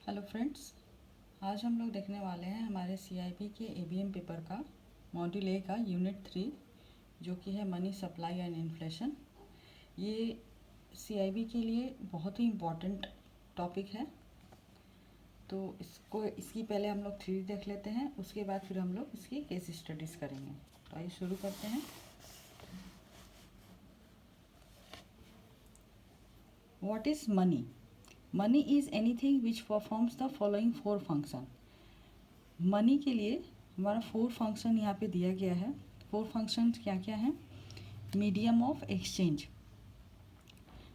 Hello friends, आज हम लोग देखने वाले हैं हमारे सीआईबी के एबीएम पेपर का मॉड्यूल ए का यूनिट 3 जो कि है मनी सप्लाई एंड इन्फ्लेशन। ये सीआईबी के लिए बहुत ही इम्पॉर्टेंट टॉपिक है। तो इसकी पहले हम लोग थ्योरी देख लेते हैं, उसके बाद फिर हम लोग इसकी केस स्टडीज़ करेंगे। तो आइए शुरू करते हैं। What is money? Money is anything which performs the following 4 function. Money के लिए हमारा 4 फंक्शन यहाँ पे दिया गया है। 4 फंक्शन क्या क्या हैं? Medium of exchange.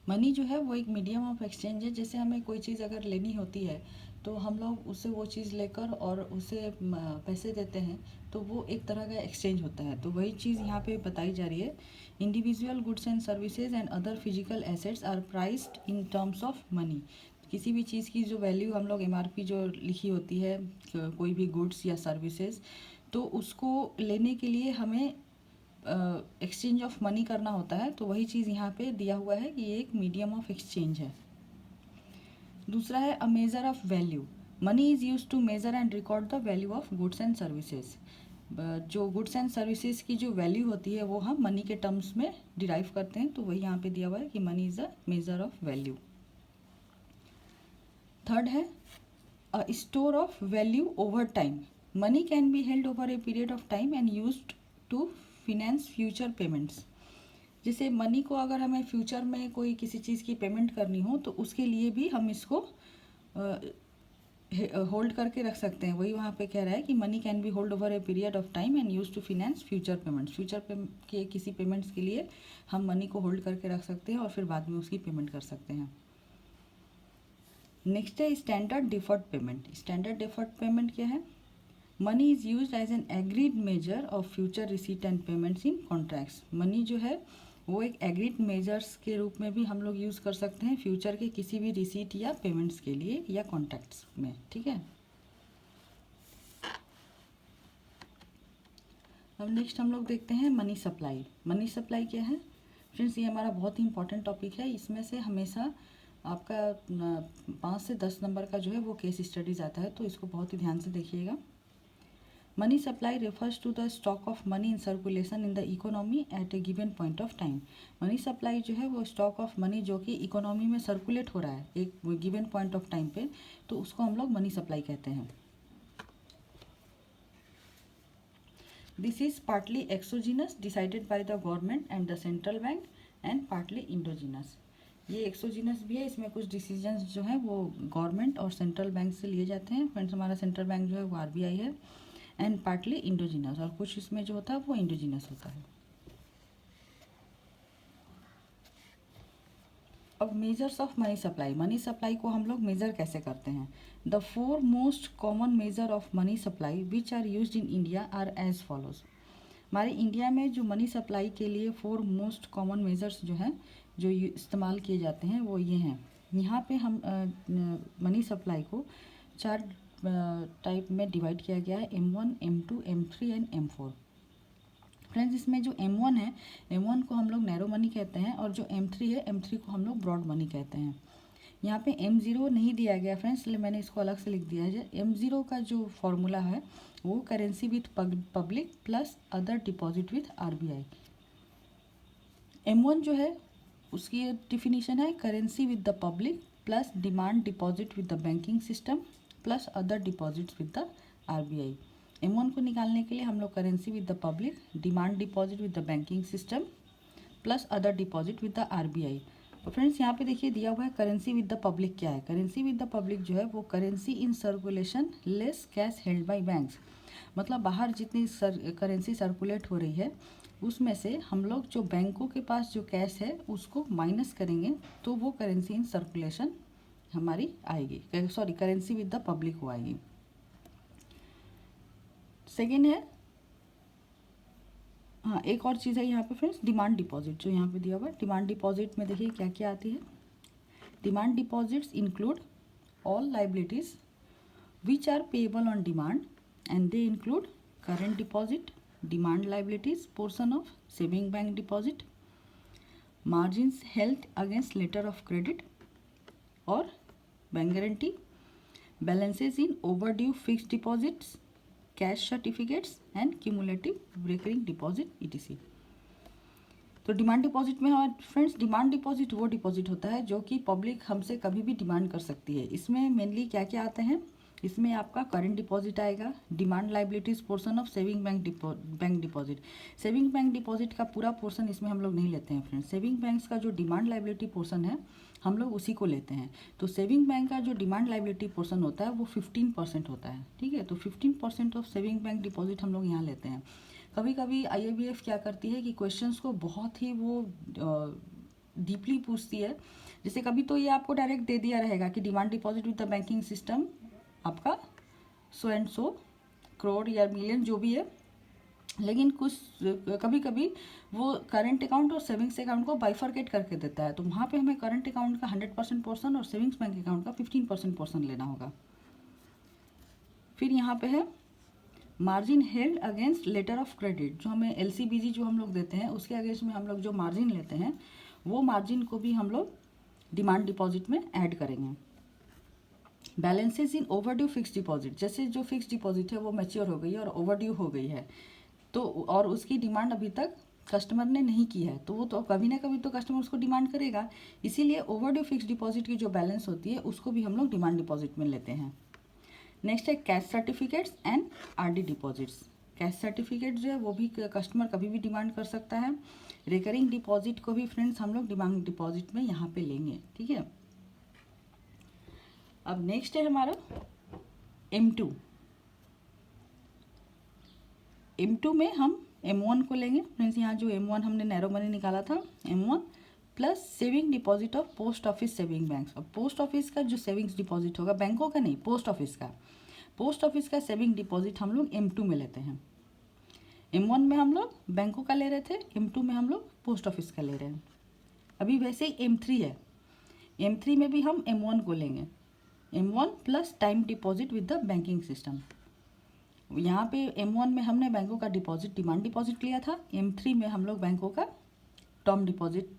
मनी जो है वो एक मीडियम ऑफ एक्सचेंज है। जैसे हमें कोई चीज़ अगर लेनी होती है तो हम लोग उससे वो चीज़ लेकर और उसे पैसे देते हैं, तो वो एक तरह का एक्सचेंज होता है। तो वही चीज़ यहाँ पे बताई जा रही है। Individual goods and services and other physical assets are priced in terms of money. किसी भी चीज़ की जो वैल्यू हम लोग एमआरपी जो लिखी होती है, कोई भी गुड्स या सर्विसेज, तो उसको लेने के लिए हमें एक्सचेंज ऑफ मनी करना होता है। तो वही चीज़ यहाँ पे दिया हुआ है कि ये एक मीडियम ऑफ एक्सचेंज है। दूसरा है a measure of value. Money is use to measure and record the value of goods and services. जो गुड्स एंड सर्विसेज की जो वैल्यू होती है वो हम मनी के टर्म्स में डिराइव करते हैं। तो वही यहाँ पे दिया हुआ है कि money is a measure of value. Third है a store of value over time. Money can be held over a period of time and used to finance future payments. जैसे मनी को अगर हमें फ्यूचर में कोई किसी चीज़ की पेमेंट करनी हो तो उसके लिए भी हम इसको होल्ड करके रख सकते हैं। वही वहाँ पे कह रहा है कि money can be hold over a period of time and use to finance future payments. के किसी पेमेंट्स के लिए हम मनी को होल्ड करके रख सकते हैं और फिर बाद में उसकी पेमेंट कर सकते हैं। नेक्स्ट है standard deferred payment. Standard deferred payment क्या है? Money is use as an agreed measure of future receipt and payments in contracts. Money जो है वो एक एग्रीड मेजर्स के रूप में भी हम लोग यूज़ कर सकते हैं फ्यूचर के किसी भी रिसीट या पेमेंट्स के लिए या कॉन्ट्रैक्ट्स में। ठीक है। अब नेक्स्ट हम लोग देखते हैं मनी सप्लाई। मनी सप्लाई क्या है फ्रेंड्स? ये हमारा बहुत ही इंपॉर्टेंट टॉपिक है। इसमें से हमेशा आपका 5 से 10 नंबर का जो है वो केस स्टडीज़ आता है, तो इसको बहुत ही ध्यान से देखिएगा। Money supply refers to the stock of money in circulation in the economy at a given point of time. Money supply जो है वो स्टॉक ऑफ मनी जो कि इकोनॉमी में सर्कुलेट हो रहा है एक गिवन पॉइंट ऑफ टाइम पे, तो उसको हम लोग मनी सप्लाई कहते हैं। This is partly exogenous decided by the government and the central bank and partly endogenous. ये एक्सोजीनस भी है, इसमें कुछ डिसीजंस जो हैं वो गवर्नमेंट और सेंट्रल बैंक से लिए जाते हैं। फ्रेंड्स, हमारा सेंट्रल बैंक जो है वो आरबीआई है। एंड पार्टली इंडोजीनस, और कुछ इसमें जो होता है वो इंडोजीनस होता है। अब measures of money supply. Money supply को हम लोग मेजर कैसे करते हैं? The 4 most common measure of money supply which are used in India are as follows. हमारे इंडिया में जो मनी सप्लाई के लिए 4 मोस्ट कॉमन मेजर्स जो हैं जो इस्तेमाल किए जाते हैं वो ये हैं। यहाँ पे हम मनी सप्लाई को 4 टाइप में डिवाइड किया गया है, M1, M2, M3 and M4। Friends, इसमें जो M1 है, M1 को हम लोग नैरो मनी कहते हैं, और जो M3 है, M3 को हम लोग ब्रॉड मनी कहते हैं। यहाँ पे M0 नहीं दिया गया फ्रेंड्स, इसलिए मैंने इसको अलग से लिख दिया है। M0 का जो फॉर्मूला है वो currency with public plus other deposit with RBI. M1 जो है उसकी डिफिनीशन है currency with the public plus demand deposit with the banking system plus other deposits with the RBI. M1 को निकालने के लिए हम लोग currency with the public, demand deposit with the banking system plus other deposit with the RBI. तो friends, यहाँ पे देखिए दिया हुआ है करेंसी विद द पब्लिक क्या है। करेंसी विद द पब्लिक जो है वो currency in circulation less cash held by banks. मतलब बाहर जितनी करेंसी सर्कुलेट हो रही है उसमें से हम लोग जो बैंकों के पास जो कैश है उसको माइनस करेंगे तो वो करेंसी इन सर्कुलेशन हमारी आएगी, sorry currency with the public हो आएगी। सेकेंड है, हाँ एक और चीज़ है यहाँ पे फ्रेंड्स, डिमांड डिपॉजिट जो यहाँ पे दिया हुआ है। डिमांड डिपॉजिट में देखिए क्या क्या आती है। Demand deposits include all liabilities which are payable on demand and they include current deposit, demand liabilities portion of saving bank deposit, margins held against letter of credit और bank guarantee, balances in overdue fixed deposits, cash certificates and cumulative recurring deposit etc. तो demand deposit में हमारे friends, demand deposit वो deposit होता है जो कि public हमसे कभी भी डिमांड कर सकती है। इसमें मेनली क्या क्या आते हैं, इसमें आपका करंट डिपॉजिट आएगा, demand liabilities portion of saving bank deposit. Saving bank deposit का पूरा पोर्शन इसमें हम लोग नहीं लेते हैं फ्रेंड्स। सेविंग बैंक्स का जो डिमांड लाइबिलिटी पोर्शन है हम लोग उसी को लेते हैं। तो सेविंग बैंक का जो डिमांड लाइबिलिटी पोर्शन होता है वो 15% होता है, ठीक है। तो 15% ऑफ सेविंग बैंक डिपॉजिट हम लोग यहाँ लेते हैं। कभी कभी IABF क्या करती है कि क्वेश्चंस को बहुत ही वो डीपली पूछती है। जैसे कभी तो ये आपको डायरेक्ट दे दिया रहेगा कि demand deposit with the banking system आपका सो एंड सो करोड़ या मिलियन जो भी है, लेकिन कुछ कभी कभी वो करंट अकाउंट और सेविंग्स अकाउंट को बाइफरकेट करके देता है। तो वहाँ पे हमें करंट अकाउंट का 100% पोर्शन और सेविंग्स बैंक अकाउंट का 15% पोर्शन लेना होगा। फिर यहाँ पे है margin held against letter of credit, जो हमें LC-BG जो हम लोग देते हैं उसके अगेंस्ट में हम लोग जो मार्जिन लेते हैं वो मार्जिन को भी हम लोग डिमांड डिपॉजिट में ऐड करेंगे। बैलेंसेस इन ओवरड्यू फिक्स डिपॉजिट, जैसे जो फिक्स डिपॉजिट है वो मैच्योर हो गई है और ओवरड्यू हो गई है तो और उसकी डिमांड अभी तक कस्टमर ने नहीं की है, तो वो तो कभी ना कभी तो कस्टमर उसको डिमांड करेगा। इसीलिए ओवरड्यू फिक्स डिपॉजिट की जो बैलेंस होती है उसको भी हम लोग डिमांड डिपॉजिट में लेते हैं। नेक्स्ट है cash certificates and RD deposits. Cash certificate जो है वो भी कस्टमर कभी भी डिमांड कर सकता है। रिकरिंग डिपॉजिट को भी फ्रेंड्स हम लोग डिमांड डिपॉजिट में यहाँ पे लेंगे, ठीक है। अब नेक्स्ट है हमारा M2। M2 में हम M1 को लेंगे फ्रेंड्स। यहाँ जो M1 हमने नैरो मनी निकाला था M1 plus saving deposit of post office saving banks. अब पोस्ट ऑफिस का जो सेविंग्स डिपॉजिट होगा, बैंकों का नहीं, पोस्ट ऑफिस का सेविंग डिपॉजिट हम लोग M2 में लेते हैं। M1 में हम लोग बैंकों का ले रहे थे, M2 में हम लोग पोस्ट ऑफिस का ले रहे हैं। अभी वैसे ही M3 है, M3 में भी हम M1 को लेंगे, M1 plus time deposit with the banking system. यहाँ पे M1 में हमने बैंकों का डिपॉजिट डिमांड डिपॉजिट लिया था, M3 में हम लोग बैंकों का टर्म डिपॉजिट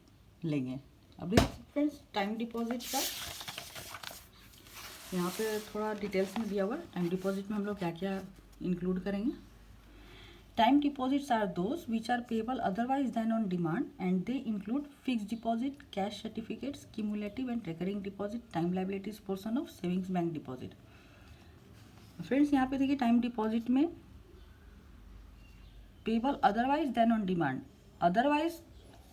लेंगे। अभी फ्रेंड्स टाइम डिपॉजिट का यहाँ पे थोड़ा डिटेल्स में दिया हुआ है। टाइम डिपॉजिट में हम लोग क्या क्या इंक्लूड करेंगे। Time deposits are those which are payable otherwise than on demand and they include fix deposit, cash certificates, cumulative and recurring deposit, time liabilities portion of savings bank deposit. Friends यहाँ पे देखिए time deposit में payable otherwise than on demand, otherwise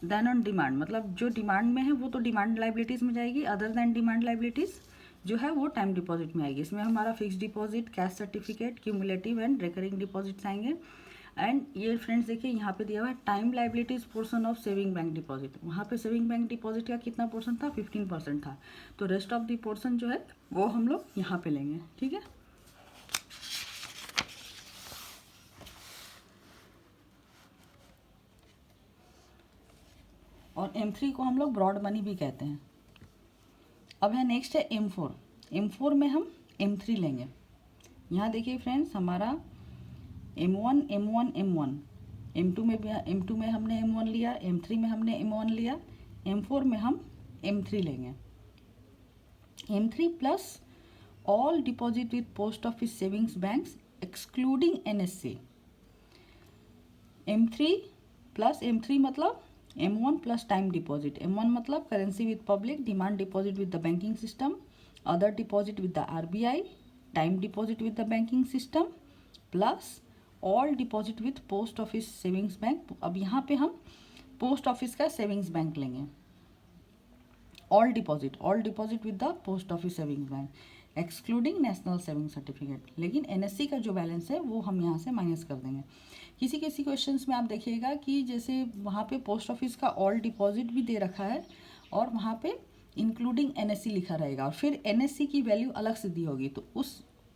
than on demand मतलब जो demand में है वो तो डिमांड लाइबिलिटीज़ में जाएगी, अदर देन डिमांड लाइबिलिटीज़ जो है वो टाइम डिपॉजिट में आएगी। इसमें हमारा fix deposit, cash certificate, cumulative and recurring deposits आएंगे। एंड ये फ्रेंड्स देखिए यहाँ पे दिया हुआ है time liabilities portion of saving bank deposit. वहाँ पे सेविंग बैंक डिपॉजिट का कितना पोर्शन था, 15% था। तो रेस्ट ऑफ द पोर्शन जो है वो हम लोग यहाँ पे लेंगे, ठीक है। और M3 को हम लोग ब्रॉड मनी भी कहते हैं। अब है नेक्स्ट है M4। M4 में हम M3 लेंगे। यहाँ देखिए फ्रेंड्स हमारा M1 M1 M1, M2 में हमने M1 लिया, M3 में हमने M1 लिया, M4 में हम M3 लेंगे। M3 plus all deposit with post office savings banks excluding NSC। M3 plus M3 मतलब M1 plus time deposit. M1 मतलब currency with public, demand deposit with the banking system, other deposit with the RBI, time deposit with the banking system plus all deposit with post office savings bank. अब यहाँ पे हम post office का savings bank लेंगे। All deposit with the post office savings bank excluding national saving certificate. लेकिन NSC का जो balance है वो हम यहाँ से माइनस कर देंगे। किसी किसी क्वेश्चंस में आप देखिएगा कि जैसे वहाँ पे पोस्ट ऑफिस का ऑल डिपॉजिट भी दे रखा है और वहाँ पे इंक्लूडिंग NSC लिखा रहेगा और फिर NSC की वैल्यू अलग से दी होगी। तो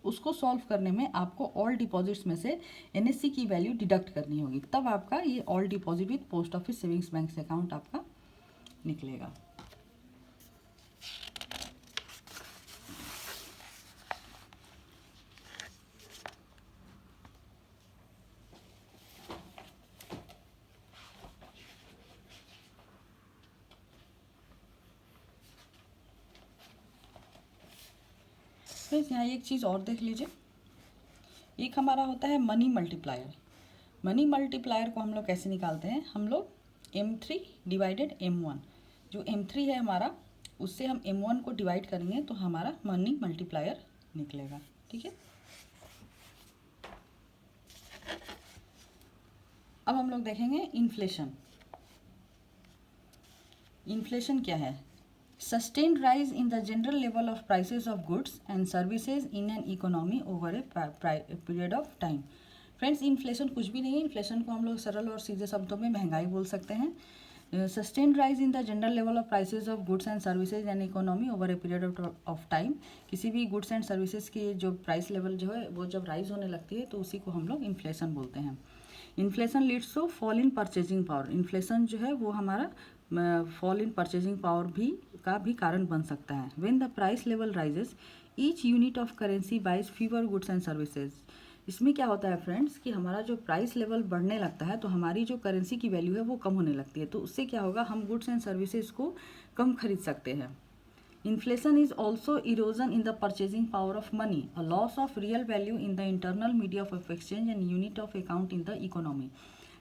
उसको सॉल्व करने में आपको ऑल डिपॉजिट्स में से NSC की वैल्यू डिडक्ट करनी होगी, तब आपका ये all deposit with post office savings bank से अकाउंट आपका निकलेगा। फ्रेंड्स यहाँ एक चीज़ और देख लीजिए, एक हमारा होता है मनी मल्टीप्लायर। मनी मल्टीप्लायर को हम लोग कैसे निकालते हैं, हम लोग M3 डिवाइडेड M1, जो M3 है हमारा उससे हम M1 को डिवाइड करेंगे तो हमारा मनी मल्टीप्लायर निकलेगा। ठीक है, अब हम लोग देखेंगे इन्फ्लेशन। इन्फ्लेशन क्या है? Sustained rise in the general level of prices of goods and services in an economy over a period of time. Friends inflation कुछ भी नहीं है, इन्फ्लेशन को हम लोग सरल और सीधे शब्दों में महंगाई बोल सकते हैं। Sustained rise in the general level of prices of goods and services and economy over a period of time. किसी भी गुड्स एंड सर्विसेज की जो प्राइस लेवल जो है वो जब राइज होने लगती है तो उसी को हम लोग इन्फ्लेशन बोलते हैं। Inflation leads to fall in purchasing power. Inflation जो है वो हमारा फॉल इन परचेजिंग पावर का भी कारण बन सकता है। When the price level rises each unit of currency buys fewer goods and services. इसमें क्या होता है फ्रेंड्स कि हमारा जो प्राइस लेवल बढ़ने लगता है तो हमारी जो करेंसी की वैल्यू है वो कम होने लगती है, तो उससे क्या होगा, हम गुड्स एंड सर्विसेज को कम खरीद सकते हैं। Inflation is also erosion in the purchasing power of money, a loss of real value in the internal media of exchange and unit of account in the economy.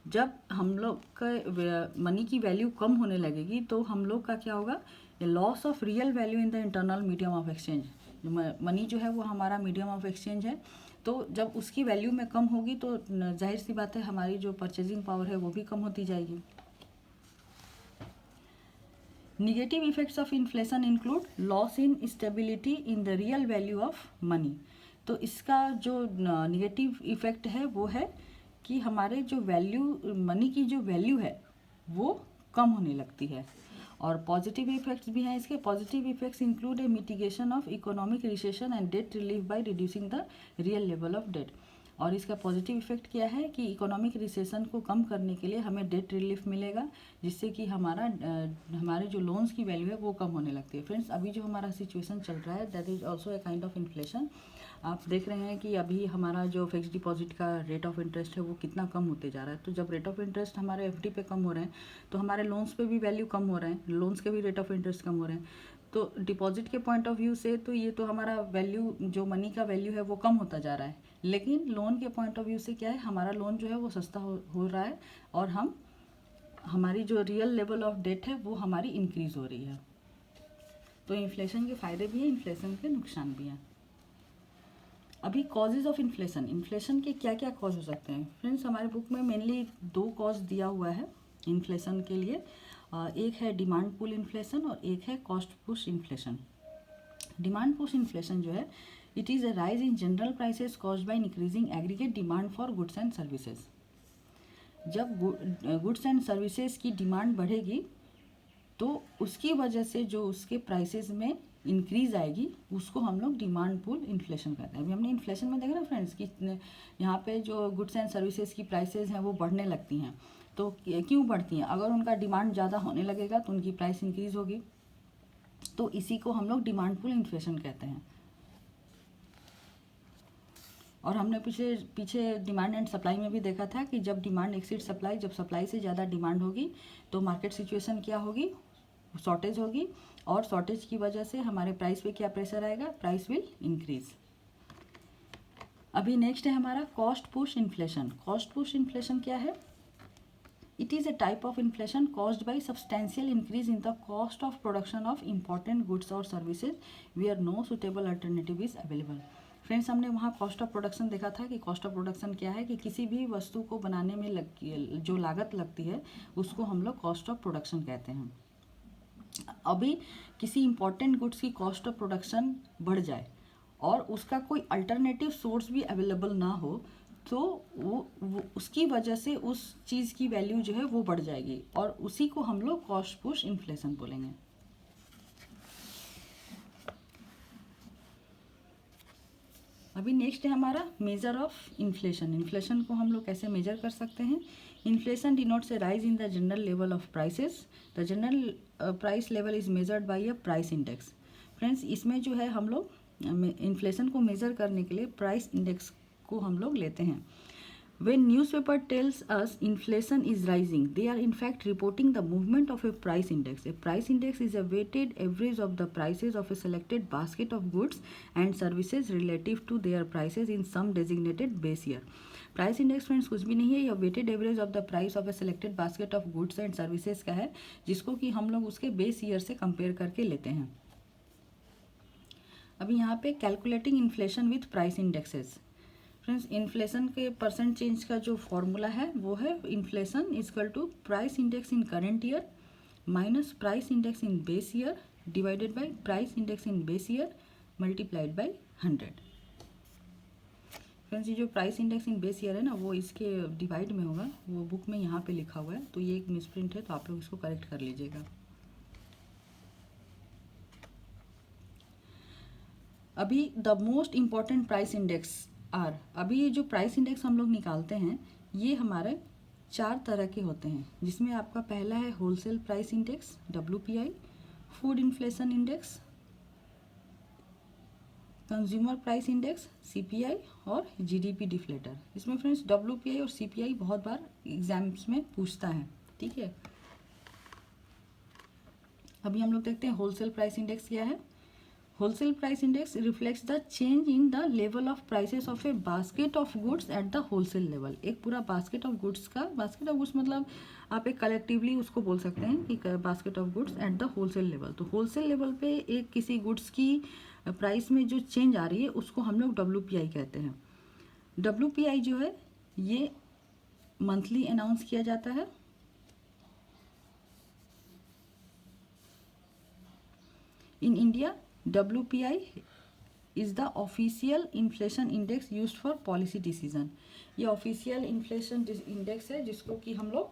जब हम लोग का money की value कम होने लगेगी तो हम लोग का क्या होगा, loss of real value in the internal medium of exchange. Money जो है वो हमारा मीडियम ऑफ एक्सचेंज है, तो जब उसकी वैल्यू में कम होगी तो जाहिर सी बात है हमारी जो परचेजिंग पावर है वो भी कम होती जाएगी। Negative effects of inflation include loss in stability in the real value of money. तो इसका जो नेगेटिव इफेक्ट है वो है कि हमारे जो वैल्यू मनी की जो वैल्यू है वो कम होने लगती है। और पॉजिटिव इफेक्ट्स भी हैं इसके। Positive effects include a mitigation of economic recession and debt relief by reducing the real level of debt. और इसका पॉजिटिव इफेक्ट क्या है कि इकोनॉमिक रिसेशन को कम करने के लिए हमें डेट रिलीफ मिलेगा, जिससे कि हमारे जो लोन्स की वैल्यू है वो कम होने लगती है। फ्रेंड्स अभी जो हमारा सिचुएशन चल रहा है that is also a kind of inflation. आप देख रहे हैं कि अभी हमारा जो फिक्स डिपॉजिट का रेट ऑफ इंटरेस्ट है वो कितना कम होते जा रहा है। तो जब रेट ऑफ इंटरेस्ट हमारे एफडी पे कम हो रहे हैं तो हमारे लोन्स पे भी वैल्यू कम हो रहे हैं, लोन्स के भी रेट ऑफ इंटरेस्ट कम हो रहे हैं। तो डिपॉजिट के पॉइंट ऑफ व्यू से तो ये तो हमारा वैल्यू जो मनी का वैल्यू है वो कम होता जा रहा है, लेकिन लोन के पॉइंट ऑफ व्यू से क्या है, हमारा लोन जो है वो सस्ता हो रहा है और हमारी जो रियल लेवल ऑफ डेट है वो हमारी इंक्रीज हो रही है। तो इन्फ्लेशन के फ़ायदे भी हैं, इन्फ्लेशन के नुकसान भी हैं। अभी कॉजेज़ ऑफ इन्फ्लेशन, इन्फ्लेशन के क्या क्या कॉज हो सकते हैं। फ्रेंड्स हमारे बुक में मेनली 2 कॉज दिया हुआ है इन्फ्लेशन के लिए। एक है डिमांड पुल इन्फ्लेशन और एक है cost push inflation. Demand push inflation जो है it is a rise in general prices caused by increasing aggregate demand for goods and services. जब गुड्स एंड सर्विसेज की डिमांड बढ़ेगी तो उसकी वजह से जो उसके प्राइसेस में इंक्रीज आएगी उसको हम लोग डिमांड पुल इन्फ्लेशन कहते हैं। अभी हमने इन्फ्लेशन में देखा ना फ्रेंड्स कि यहाँ पे जो गुड्स एंड सर्विसेज की प्राइसेस हैं वो बढ़ने लगती हैं। तो क्यों बढ़ती हैं? अगर उनका डिमांड ज़्यादा होने लगेगा तो उनकी प्राइस इंक्रीज होगी, तो इसी को हम लोग डिमांड पुल इन्फ्लेशन कहते हैं। और हमने पीछे डिमांड एंड सप्लाई में भी देखा था कि जब डिमांड एक्सीड सप्लाई, जब सप्लाई से ज़्यादा डिमांड होगी तो मार्केट सिचुएशन क्या होगी, शॉर्टेज होगी, और शॉर्टेज की वजह से हमारे प्राइस पे क्या प्रेशर आएगा, प्राइस विल इंक्रीज। अभी नेक्स्ट है हमारा cost push inflation. Cost push inflation क्या है? It is a type of inflation caused by substantial increase in the cost of production of important goods और services where no suitable alternative is available. Friends हमने वहाँ cost of production देखा था कि cost of production क्या है कि किसी भी वस्तु को बनाने में जो लागत लगती है उसको हम लोग कॉस्ट ऑफ प्रोडक्शन कहते हैं। अभी किसी इंपॉर्टेंट गुड्स की कॉस्ट ऑफ प्रोडक्शन बढ़ जाए और उसका कोई अल्टरनेटिव सोर्स भी अवेलेबल ना हो तो वो उसकी वजह से उस चीज़ की वैल्यू जो है वो बढ़ जाएगी और उसी को हम लोग कॉस्ट पुश इन्फ्लेशन बोलेंगे। अभी नेक्स्ट है हमारा मेजर ऑफ इन्फ्लेशन। इन्फ्लेशन को हम लोग कैसे मेजर कर सकते हैं? Inflation denotes A rise in the general level of prices. The general price level is measured by a price index. Friends इसमें जो है हम लोग इन्फ्लेशन को मेज़र करने के लिए प्राइस इंडेक्स को हम लोग लेते हैं। When newspaper tells us inflation is rising, they are in fact reporting the movement of a price index. A price index is a weighted average of the prices of a selected basket of goods and services relative to their prices in some designated base year. Price index friends कुछ भी नहीं है, यह weighted average of the price of a selected basket of goods and services का है, जिसको कि हम लोग उसके बेस ईयर से कंपेयर करके लेते हैं. अभी यहाँ पे calculating inflation with price indexes. Friends inflation के परसेंट चेंज का जो फॉर्मूला है वो है inflation is equal to price index in current year minus price index in base year divided by price index in base year multiplied by 100. Friends ये जो price index in base year है ना वो इसके डिवाइड में होगा, वो बुक में यहाँ पे लिखा हुआ है, तो ये एक मिसप्रिंट है, तो आप लोग इसको करेक्ट कर लीजिएगा. अभी the most important price index are, अभी ये जो प्राइस इंडेक्स हम लोग निकालते हैं ये हमारे 4 तरह के होते हैं, जिसमें आपका पहला है wholesale price index WPI, food inflation index, consumer price index CPI और GDP डिफ्लेटर. इसमें फ्रेंड्स WPI और CPI बहुत बार एग्जाम्स में पूछता है, ठीक है. अभी हम लोग देखते हैं होलसेल प्राइस इंडेक्स क्या है. Wholesale price index reflects the change in the level of prices of a basket of goods at the wholesale level. एक पूरा बास्केट ऑफ गुड्स का, बास्केट ऑफ गुड्स मतलब आप एक कलेक्टिवली उसको बोल सकते हैं कि basket of goods at the wholesale level. तो होलसेल लेवल पे एक किसी गुड्स की प्राइस में जो चेंज आ रही है उसको हम लोग WPI कहते हैं. WPI जो है ये मंथली अनाउंस किया जाता है. In India WPI is the official inflation index used for policy decision. ये ऑफिशियल इन्फ्लेशन इंडेक्स है जिसको कि हम लोग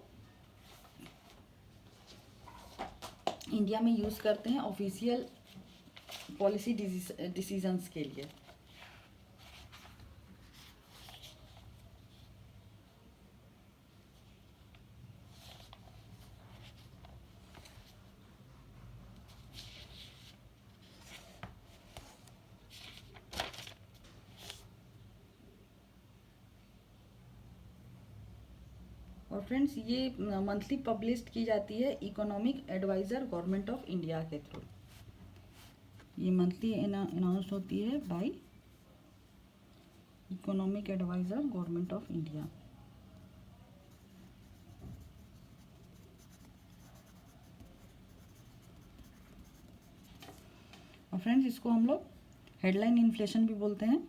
इंडिया में यूज़ करते हैं ऑफिशियल पॉलिसी डिसीजंस के लिए. और फ्रेंड्स ये मंथली पब्लिश की जाती है economic adviser government of India के थ्रू. ये मंथली अनाउंस होती है by economic adviser government of India. और फ्रेंड्स इसको हम लोग हेडलाइन इन्फ्लेशन भी बोलते हैं.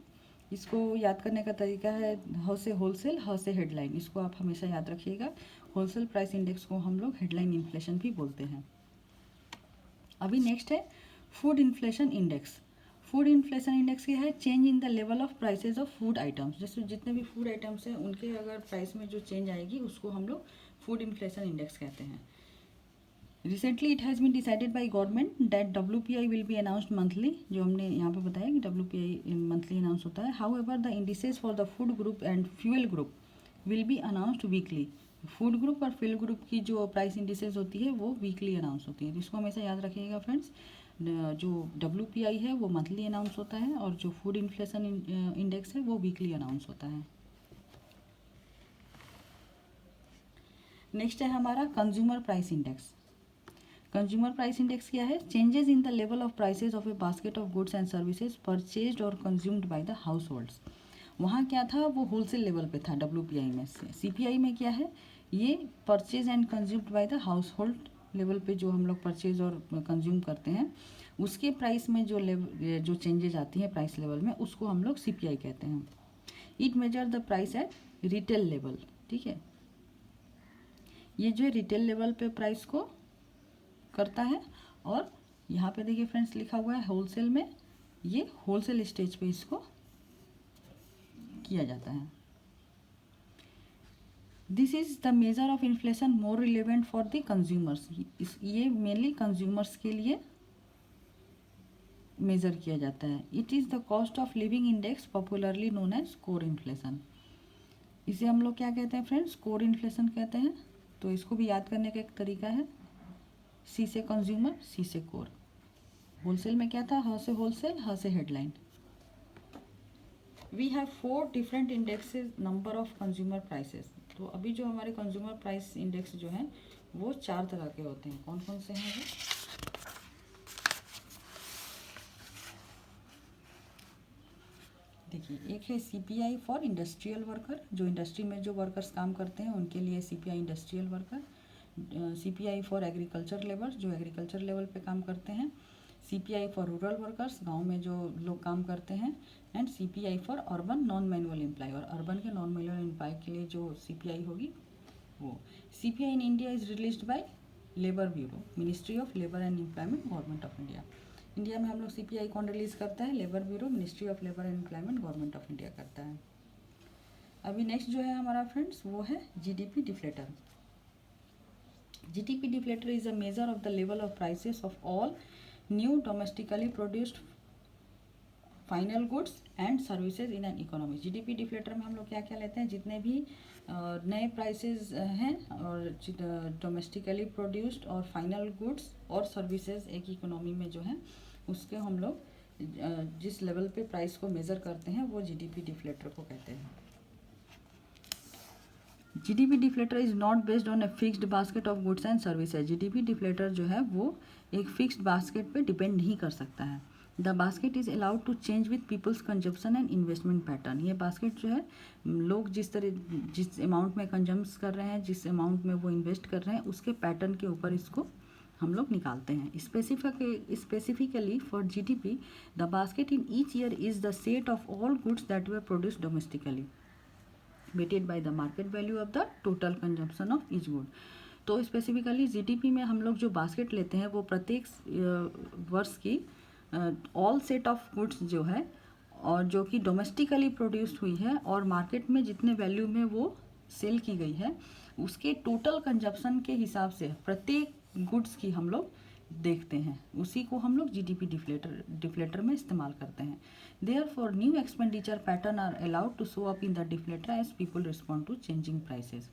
इसको याद करने का तरीका है ह से होलसेल, ह से हेडलाइन. इसको आप हमेशा याद रखिएगा. होलसेल प्राइस इंडेक्स को हम लोग हेडलाइन इन्फ्लेशन भी बोलते हैं. अभी नेक्स्ट है food inflation index. Food inflation index क्या है, change in the level of prices of food items. जैसे जितने भी फूड आइटम्स हैं उनके अगर प्राइस में जो चेंज आएगी उसको हम लोग फूड इन्फ्लेशन इंडेक्स कहते हैं. Recently it has been decided by government that WPI will be announced monthly. जो हमने यहाँ पे बताया कि WPI मंथली अनाउंस होता है. How ever the indices for the food group and fuel group will be announced weekly. Food group और fuel group की जो प्राइस इंडिसेस होती है वो वीकली अनाउंस होती है. इसको हमेशा याद रखिएगा फ्रेंड्स. जो WPI है वो मंथली अनाउंस होता है और जो फूड इन्फ्लेशन इंडेक्स है वो वीकली अनाउंस होता है. नेक्स्ट है हमारा consumer price index. Consumer price index क्या है, changes in the level of prices of a basket of goods and services purchased और consumed by the households. वहाँ क्या था, वो होलसेल लेवल पे था WPI में. CPI में क्या है, ये purchase and consumed by the house hold level पे जो हम लोग परचेज और कंज्यूम करते हैं उसके प्राइस में जो चेंजेज आती हैं प्राइस लेवल में उसको हम लोग CPI कहते हैं. It measure the price at retail level. ठीक है, ये जो रिटेल लेवल पे प्राइस को करता है. और यहाँ पे देखिए फ्रेंड्स लिखा हुआ है होलसेल में, ये होलसेल स्टेज पे इसको किया जाता है. This is the measure of inflation more relevant for the consumers. ये मेनली कंज्यूमर्स के लिए मेजर किया जाता है. It is the cost of living index popularly known as core inflation. इसे हम लोग क्या कहते हैं फ्रेंड्स, कोर इन्फ्लेशन कहते हैं. तो इसको भी याद करने का एक तरीका है, C से कंज्यूमर, C से कोर. होलसेल में क्या था, ह से होलसेल, ह से headline. We have 4 different indexes number of consumer prices. तो अभी जो हमारे कंज्यूमर प्राइस इंडेक्स जो हैं वो 4 तरह के होते हैं। कौन कौन से हैं वो? देखिए, एक है सीपीआई फॉर इंडस्ट्रियल वर्कर, जो इंडस्ट्री में जो वर्कर्स काम करते हैं उनके लिए CPI industrial worker. CPI for agriculture labour, जो एग्रीकल्चर लेवल पे काम करते हैं। सीपीआई फॉर रूरल वर्कर्स, गांव में जो लोग काम करते हैं। And CPI for urban non manual employ, और अर्बन के नॉन मैनुअल एम्प्लॉय के लिए जो सीपीआई होगी वो। CPI in India is released by labour bureau, ministry of labour and employment, government of India. India में हम लोग सीपीआई कौन रिलीज करता है? Labour bureau, ministry of labour and employment, government of India करता है। अभी नेक्स्ट जो है हमारा फ्रेंड्स वो है GDP deflator. GDP deflator is a measure of the level of prices of all new domestically produced final goods and services in an economy. GDP deflator में हम लोग क्या क्या लेते हैं? जितने भी नए प्राइसेस हैं और डोमेस्टिकली प्रोड्यूस्ड और फाइनल गुड्स और सर्विसेज एक इकोनॉमी में जो है उसके हम लोग जिस लेवल पे प्राइस को मेज़र करते हैं वो जीडीपी डिफ्लेटर को कहते हैं। GDP deflator is not based on a fixed basket of goods and services. GDP deflator जो है वो एक फिक्स्ड बास्केट पे डिपेंड नहीं कर सकता है। The basket is allowed to change with people's consumption and investment pattern. ये बास्केट जो है लोग जिस अमाउंट में कंजम्स कर रहे हैं, जिस अमाउंट में वो इन्वेस्ट कर रहे हैं, उसके पैटर्न के ऊपर इसको हम लोग निकालते हैं। Specifically for GDP the basket in each year is the set of all goods that were produced domestically weighted by the market value of the total consumption of each good। तो specifically GDP में हम लोग जो basket लेते हैं वो प्रत्येक वर्ष की ऑल सेट ऑफ गुड्स जो है और जो कि डोमेस्टिकली प्रोड्यूस्ड हुई है और मार्केट में जितने वैल्यू में वो सेल की गई है उसके टोटल कंजप्शन के हिसाब से प्रत्येक गुड्स की हम लोग देखते हैं, उसी को हम लोग जीडीपी डिफ्लेटर में इस्तेमाल करते हैं। Therefore, new expenditure pattern are allowed to show up in the deflator as people respond to changing prices।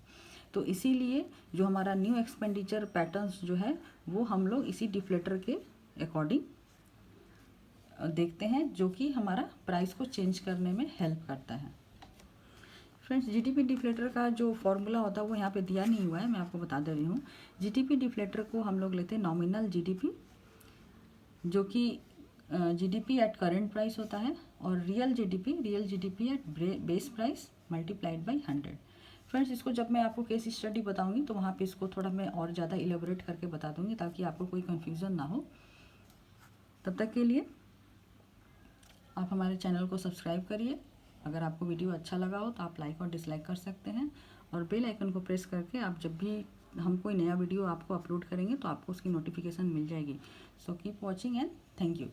तो इसीलिए जो हमारा न्यू एक्सपेंडिचर पैटर्न्स जो है वो हम लोग इसी डिफ्लेटर के अकॉर्डिंग देखते हैं, जो कि हमारा प्राइस को चेंज करने में हेल्प करता है। फ्रेंड्स, जीडीपी डिफ्लेटर का जो फॉर्मूला होता है वो यहाँ पे दिया नहीं हुआ है, मैं आपको बता दे रही हूँ। जीडीपी डिफ्लेटर को हम लोग लेते हैं नॉमिनल जीडीपी, जो कि जीडीपी एट करेंट प्राइस होता है, और real GDP at base price multiplied by 100। Friends, इसको जब मैं आपको केस स्टडी बताऊंगी तो वहाँ पे इसको थोड़ा मैं और ज़्यादा इलेबोरेट करके बता दूंगी ताकि आपको कोई कन्फ्यूज़न ना हो। तब तक के लिए आप हमारे चैनल को सब्सक्राइब करिए। अगर आपको वीडियो अच्छा लगा हो तो आप लाइक और डिसलाइक कर सकते हैं, और बेल आइकन को प्रेस करके आप जब भी हम कोई नया वीडियो आपको अपलोड करेंगे तो आपको उसकी नोटिफिकेशन मिल जाएगी। So keep watching and thank you.